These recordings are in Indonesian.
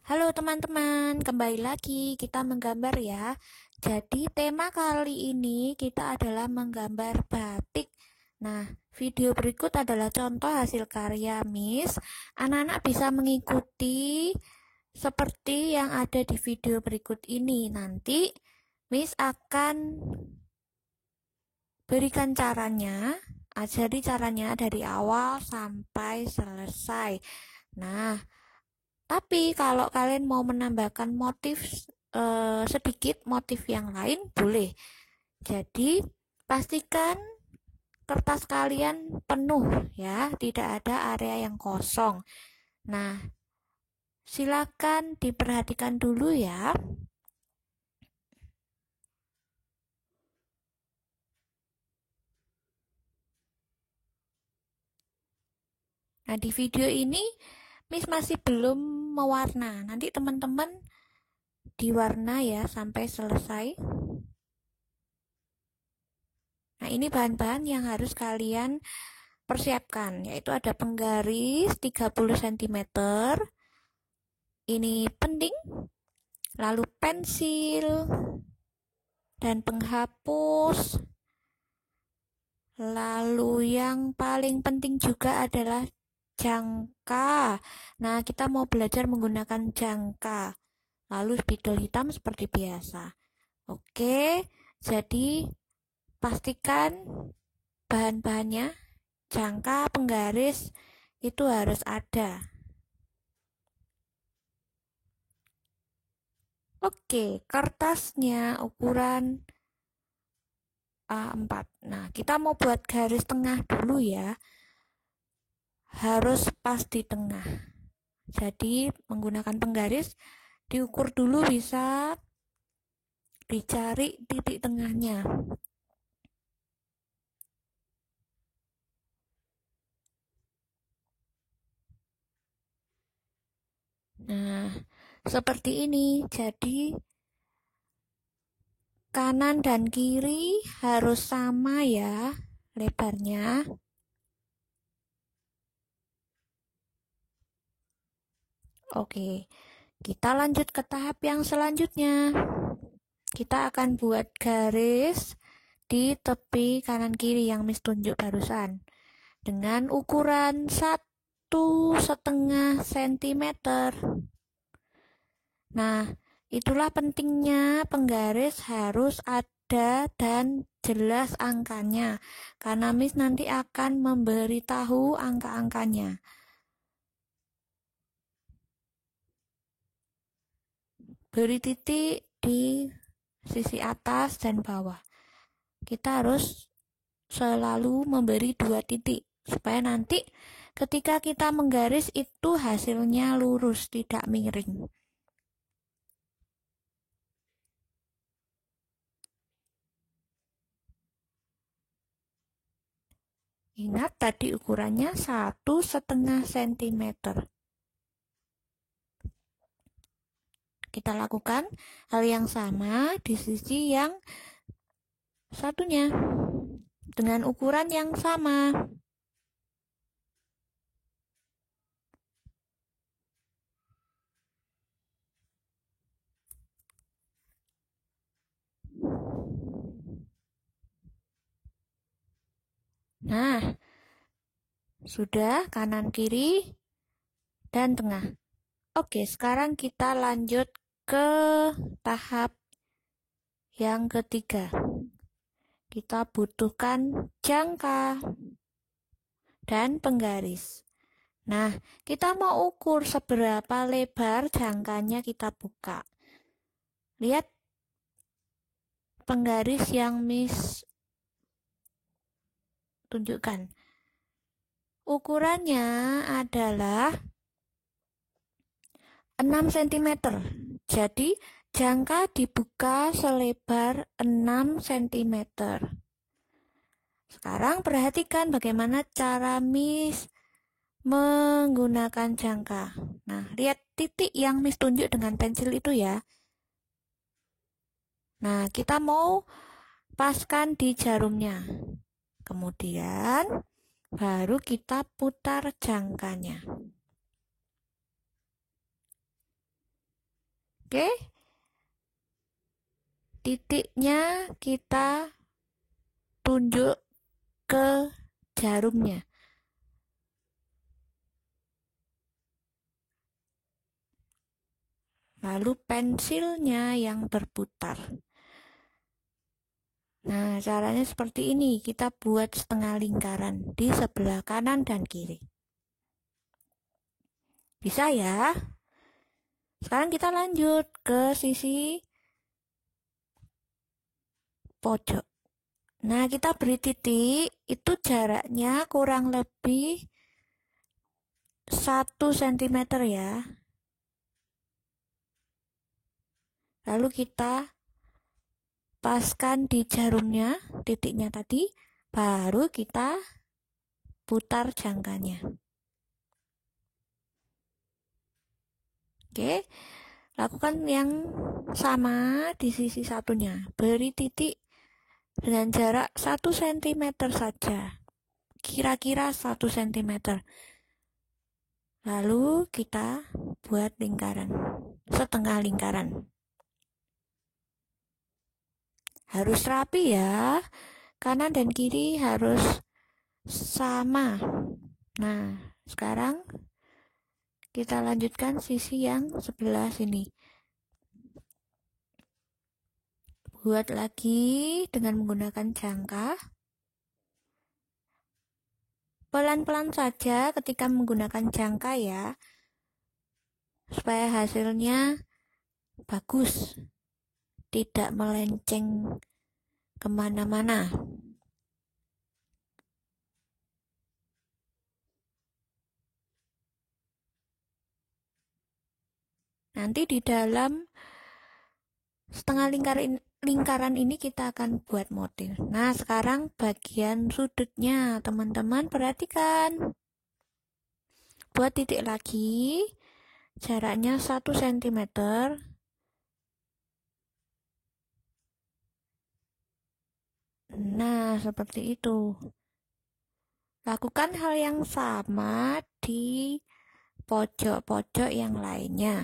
Halo teman-teman, kembali lagi kita menggambar ya. Jadi tema kali ini kita adalah menggambar batik. Nah, video berikut adalah contoh hasil karya Miss. Anak-anak bisa mengikuti seperti yang ada di video berikut ini. Nanti Miss akan berikan caranya, ajari caranya dari awal sampai selesai. Nah, tapi kalau kalian mau menambahkan motif sedikit motif yang lain boleh. Jadi pastikan kertas kalian penuh ya, tidak ada area yang kosong. Nah, silakan diperhatikan dulu ya. Nah, di video ini Miss masih belum mewarna. Nanti teman-teman diwarna ya sampai selesai. Nah, ini bahan-bahan yang harus kalian persiapkan, yaitu ada penggaris 30 cm, ini penting, lalu pensil, dan penghapus, lalu yang paling penting juga adalah jangka. Nah, kita mau belajar menggunakan jangka, lalu spidol hitam seperti biasa. Oke, jadi pastikan bahan-bahannya, jangka, penggaris, itu harus ada. Oke, kertasnya ukuran A4. Nah, kita mau buat garis tengah dulu ya. Harus pas di tengah. Jadi, menggunakan penggaris, diukur dulu, bisa dicari titik tengahnya. Nah, seperti ini. Jadi, kanan dan kiri harus sama ya lebarnya. Oke, kita lanjut ke tahap yang selanjutnya. Kita akan buat garis di tepi kanan kiri yang Miss tunjuk barusan dengan ukuran 1,5 cm. Nah, itulah pentingnya penggaris harus ada dan jelas angkanya, karena Miss nanti akan memberitahu angka-angkanya. Beri titik di sisi atas dan bawah. Kita harus selalu memberi 2 titik supaya nanti ketika kita menggaris itu hasilnya lurus, tidak miring. Ingat tadi ukurannya 1,5 cm. Kita lakukan hal yang sama di sisi yang satunya dengan ukuran yang sama. Nah, sudah kanan kiri dan tengah. Oke, sekarang kita lanjut ke tahap yang ketiga. Kita butuhkan jangka dan penggaris. Nah, kita mau ukur seberapa lebar jangkanya, kita buka. Lihat penggaris yang Miss tunjukkan. Ukurannya adalah 6 cm. Jadi, jangka dibuka selebar 6 cm. Sekarang perhatikan bagaimana cara Miss menggunakan jangka. Nah, lihat titik yang Miss tunjuk dengan pensil itu ya. Nah, kita mau paskan di jarumnya. Kemudian baru kita putar jangkanya. Oke, titiknya kita tunjuk ke jarumnya. Lalu pensilnya yang berputar. Nah, caranya seperti ini. Kita buat setengah lingkaran di sebelah kanan dan kiri. Bisa ya? Sekarang kita lanjut ke sisi pojok. Nah, kita beri titik, itu jaraknya kurang lebih 1 cm ya. Lalu kita paskan di jarumnya, titiknya tadi, baru kita putar jangkanya. Oke, lakukan yang sama di sisi satunya. Beri titik dengan jarak 1 cm saja. Kira-kira 1 cm. Lalu kita buat lingkaran. Setengah lingkaran. Harus rapi ya. Kanan dan kiri harus sama. Nah, sekarang kita lanjutkan sisi yang sebelah sini. Buat lagi dengan menggunakan jangka. Pelan-pelan saja ketika menggunakan jangka ya. Supaya hasilnya bagus. Tidak melenceng kemana-mana. Nanti di dalam setengah lingkaran ini kita akan buat motif. Nah, sekarang bagian sudutnya, teman-teman perhatikan. Buat titik lagi, jaraknya 1 cm. Nah, seperti itu. Lakukan hal yang sama di pojok-pojok yang lainnya.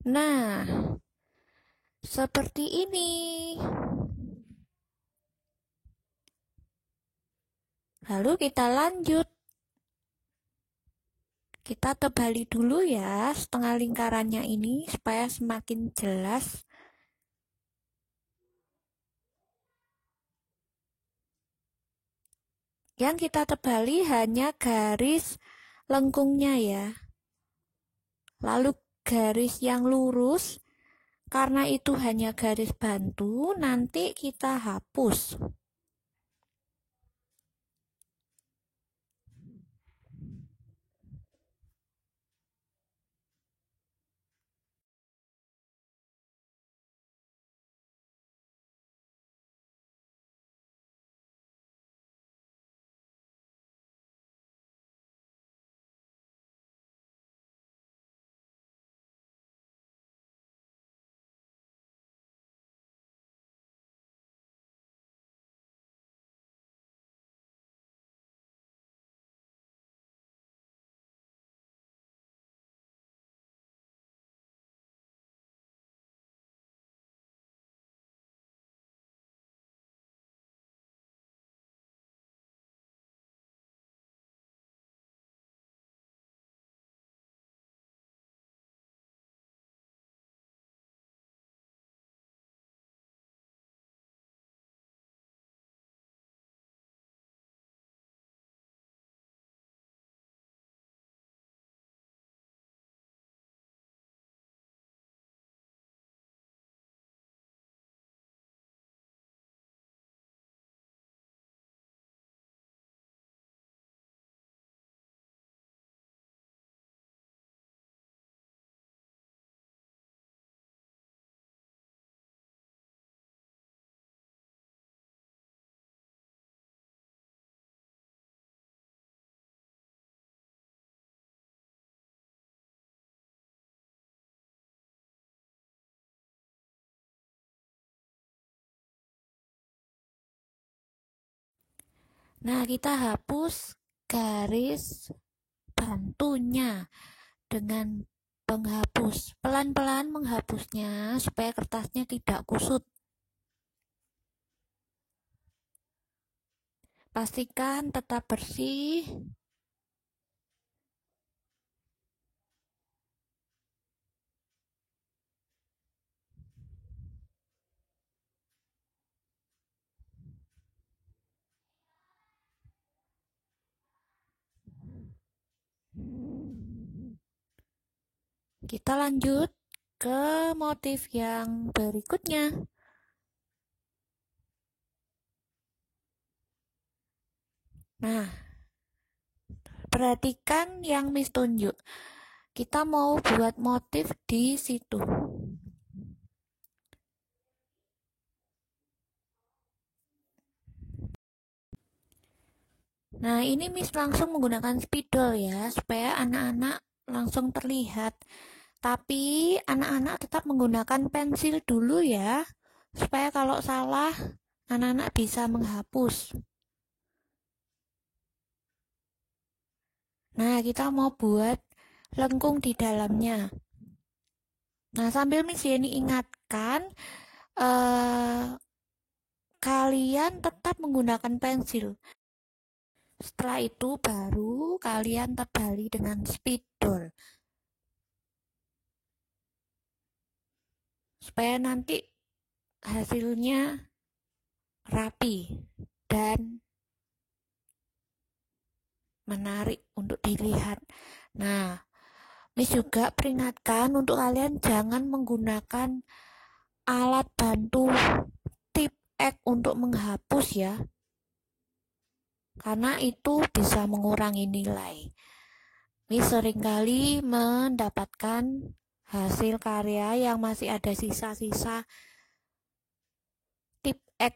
Nah, seperti ini. Lalu kita lanjut. Kita tebali dulu ya setengah lingkarannya ini supaya semakin jelas. Yang kita tebali hanya garis lengkungnya ya. Lalu garis yang lurus, karena itu hanya garis bantu, nanti kita hapus. Nah, kita hapus garis bantunya dengan penghapus. Pelan-pelan menghapusnya supaya kertasnya tidak kusut. Pastikan tetap bersih. Kita lanjut ke motif yang berikutnya. Nah, perhatikan yang Miss tunjuk. Kita mau buat motif di situ. Nah, ini Miss langsung menggunakan spidol ya, supaya anak-anak langsung terlihat. Tapi anak-anak tetap menggunakan pensil dulu ya, supaya kalau salah anak-anak bisa menghapus. Nah, kita mau buat lengkung di dalamnya. Nah, sambil Miss Yeni ingatkan, kalian tetap menggunakan pensil. Setelah itu baru kalian tebali dengan spidol. Supaya nanti hasilnya rapi dan menarik untuk dilihat. Nah, Miss juga peringatkan untuk kalian jangan menggunakan alat bantu tip X untuk menghapus ya. Karena itu bisa mengurangi nilai. Miss seringkali mendapatkan hasil karya yang masih ada sisa-sisa tip X.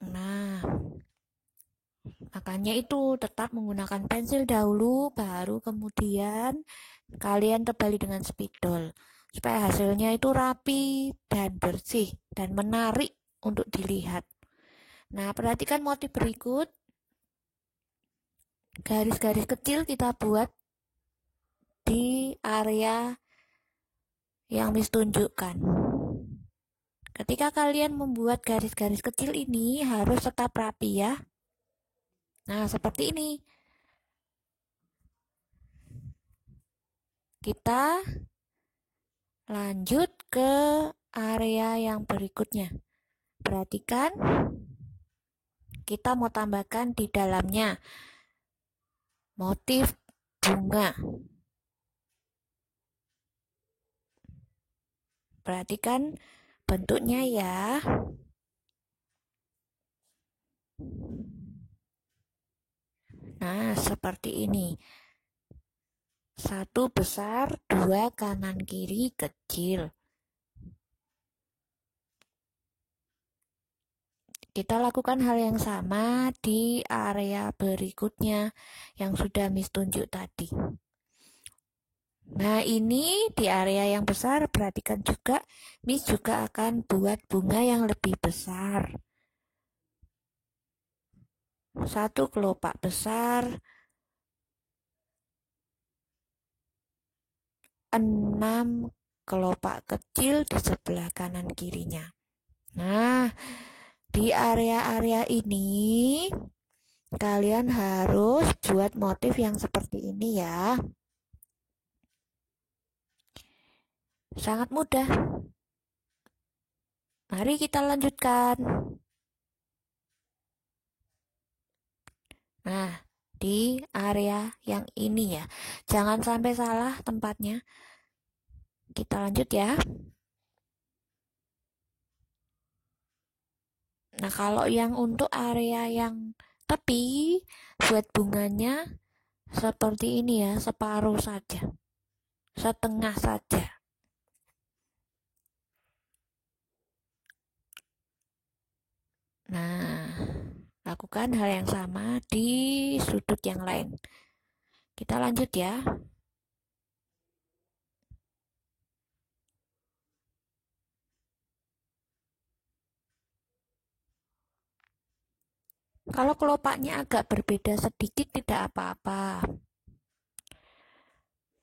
Nah, makanya itu tetap menggunakan pensil dahulu, baru kemudian kalian tebali dengan spidol. Supaya hasilnya itu rapi dan bersih dan menarik untuk dilihat. Nah, perhatikan motif berikut. Garis-garis kecil kita buat di area yang Miss tunjukkan. Ketika kalian membuat garis-garis kecil ini harus tetap rapi ya. Nah, seperti ini. Kita lanjut ke area yang berikutnya. Perhatikan, kita mau tambahkan di dalamnya motif bunga. Perhatikan bentuknya ya. Nah, seperti ini. Satu besar, dua kanan kiri kecil. Kita lakukan hal yang sama di area berikutnya yang sudah Miss tunjuk tadi. Nah, ini di area yang besar, perhatikan juga Miss juga akan buat bunga yang lebih besar. Satu kelopak besar, 6 kelopak kecil di sebelah kanan kirinya. Nah, di area-area ini kalian harus buat motif yang seperti ini ya. Sangat mudah. Mari kita lanjutkan. Nah, di area yang ini ya. Jangan sampai salah tempatnya. Kita lanjut ya. Nah, kalau yang untuk area yang tepi, buat bunganya seperti ini ya, separuh saja. Setengah saja. Nah, lakukan hal yang sama di sudut yang lain. Kita lanjut ya. Kalau kelopaknya agak berbeda sedikit tidak apa-apa.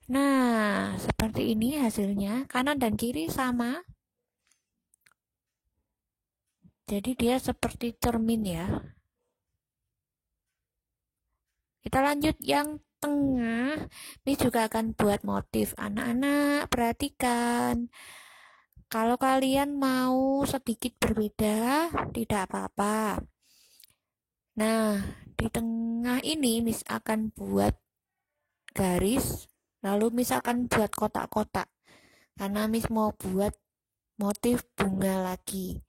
Nah, seperti ini hasilnya, kanan dan kiri sama. Jadi dia seperti cermin ya. Kita lanjut yang tengah. Ini juga akan buat motif. Anak-anak, perhatikan. Kalau kalian mau sedikit berbeda, tidak apa-apa. Nah, di tengah ini Miss akan buat garis, lalu Miss akan buat kotak-kotak. Karena Miss mau buat motif bunga lagi.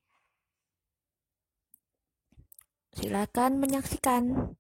Silakan menyaksikan.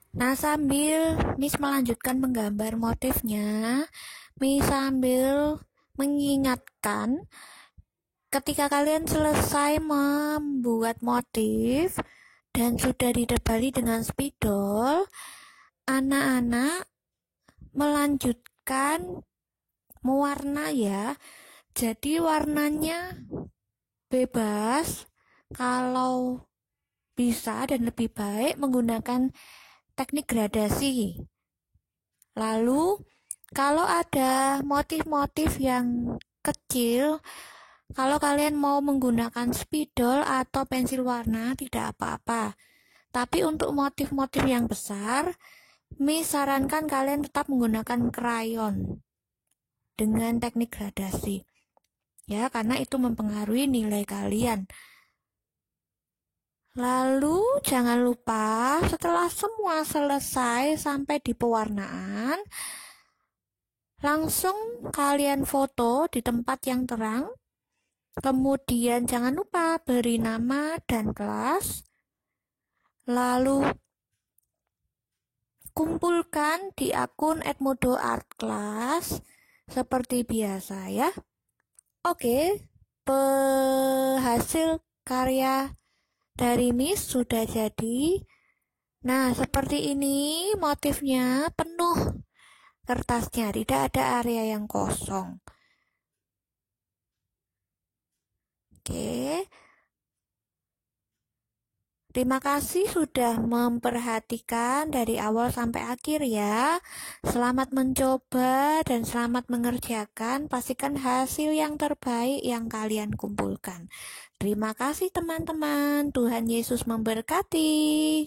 Nah, sambil Miss melanjutkan menggambar motifnya, Miss sambil mengingatkan ketika kalian selesai membuat motif dan sudah ditebali dengan spidol, anak-anak melanjutkan mewarna ya. Jadi warnanya bebas, kalau bisa dan lebih baik menggunakan teknik gradasi. Lalu kalau ada motif-motif yang kecil, kalau kalian mau menggunakan spidol atau pensil warna tidak apa-apa. Tapi untuk motif-motif yang besar, Miss sarankan kalian tetap menggunakan krayon dengan teknik gradasi. Ya, karena itu mempengaruhi nilai kalian. Lalu jangan lupa setelah semua selesai sampai di pewarnaan, langsung kalian foto di tempat yang terang. Kemudian jangan lupa beri nama dan kelas. Lalu kumpulkan di akun @modoartclass seperti biasa ya. Oke, hasil karya dari Miss sudah jadi. Nah, seperti ini motifnya penuh kertasnya, tidak ada area yang kosong. Oke. Terima kasih sudah memperhatikan dari awal sampai akhir ya. Selamat mencoba dan selamat mengerjakan. Pastikan hasil yang terbaik yang kalian kumpulkan. Terima kasih teman-teman. Tuhan Yesus memberkati.